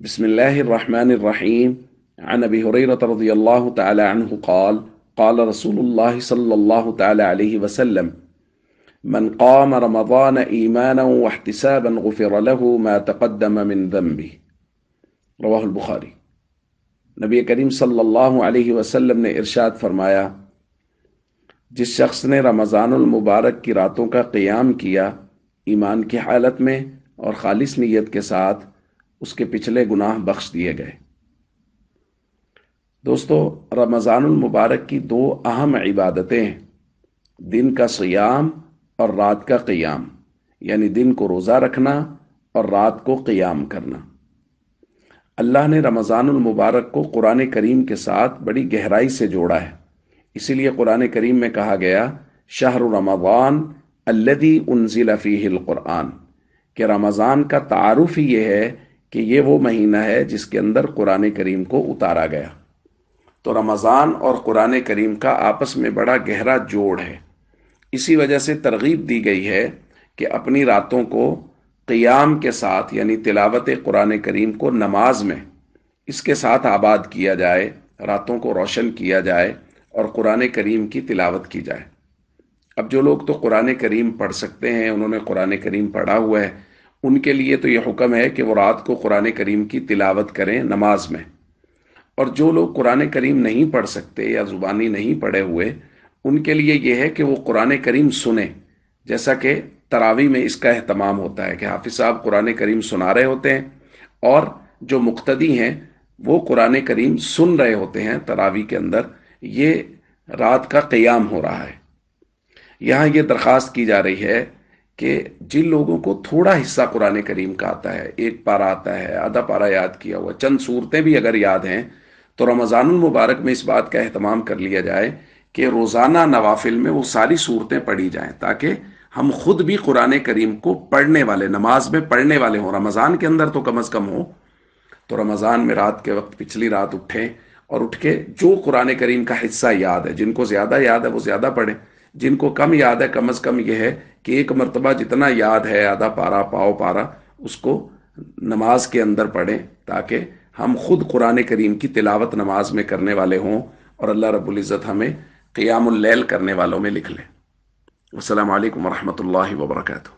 بسم الله الرحمن الرحيم. عن أبي هريرة رضي الله تعالى عنه قال قال رسول الله صلى الله تعالى عليه وسلم: من قام رمضان إيمانا واحتسابا غفر له ما تقدم من ذنبه. رواہ البخاری۔ نبی کریم صلی اللہ علیہ وسلم نے ارشاد فرمایا، جس شخص نے رمضان المبارک کی راتوں کا قیام کیا ایمان کی حالت میں اور خالص نیت کے ساتھ، اس کے پچھلے گناہ بخش دیے گئے۔ دوستو، رمضان المبارک کی دو اہم عبادتیں ہیں، دن کا صیام اور رات کا قیام، یعنی دن کو روزہ رکھنا اور رات کو قیام کرنا۔ اللہ نے رمضان المبارک کو قرآن کریم کے ساتھ بڑی گہرائی سے جوڑا ہے، اسی لیے قرآن کریم میں کہا گیا شہر رمضان الذی انزل فیہ القرآن، کہ رمضان کا تعارف ہی یہ ہے کہ یہ وہ مہینہ ہے جس کے اندر قرآن کریم کو اتارا گیا۔ تو رمضان اور قرآن کریم کا آپس میں بڑا گہرا جوڑ ہے، اسی وجہ سے ترغیب دی گئی ہے کہ اپنی راتوں کو قیام کے ساتھ، یعنی تلاوت قرآن کریم کو نماز میں اس کے ساتھ آباد کیا جائے، راتوں کو روشن کیا جائے اور قرآن کریم کی تلاوت کی جائے۔ اب جو لوگ تو قرآن کریم پڑھ سکتے ہیں، انہوں نے قرآن کریم پڑھا ہوا ہے، ان کے لیے تو یہ حکم ہے کہ وہ رات کو قرآن کریم کی تلاوت کریں نماز میں، اور جو لوگ قرآن کریم نہیں پڑھ سکتے یا زبانی نہیں پڑھے ہوئے، ان کے لیے یہ ہے کہ وہ قرآن کریم سنیں، جیسا کہ تراویح میں اس کا اہتمام ہوتا ہے کہ حافظ صاحب قرآن کریم سنا رہے ہوتے ہیں اور جو مقتدی ہیں وہ قرآن کریم سن رہے ہوتے ہیں تراویح کے اندر۔ یہ رات کا قیام ہو رہا ہے۔ یہاں یہ درخواست کی جا رہی ہے کہ جن لوگوں کو تھوڑا حصہ قرآن کریم کا آتا ہے، ایک پارہ آتا ہے، آدھا پارہ یاد کیا ہوا، چند صورتیں بھی اگر یاد ہیں، تو رمضان المبارک میں اس بات کا اہتمام کر لیا جائے کہ روزانہ نوافل میں وہ ساری صورتیں پڑھی جائیں، تاکہ ہم خود بھی قرآن کریم کو پڑھنے والے، نماز میں پڑھنے والے ہوں، رمضان کے اندر تو کم از کم ہو۔ تو رمضان میں رات کے وقت پچھلی رات اٹھیں اور اٹھ کے جو قرآن کریم کا حصہ یاد ہے، جن کو زیادہ یاد ہے وہ زیادہ پڑھیں، جن کو کم یاد ہے کم از کم یہ ہے کہ ایک مرتبہ جتنا یاد ہے، آدھا پارہ، پاؤ پارہ، اس کو نماز کے اندر پڑھیں، تاکہ ہم خود قرآن کریم کی تلاوت نماز میں کرنے والے ہوں اور اللہ رب العزت ہمیں قیام اللیل کرنے والوں میں لکھ لے۔ السلام علیکم ورحمۃ اللہ وبرکاتہ۔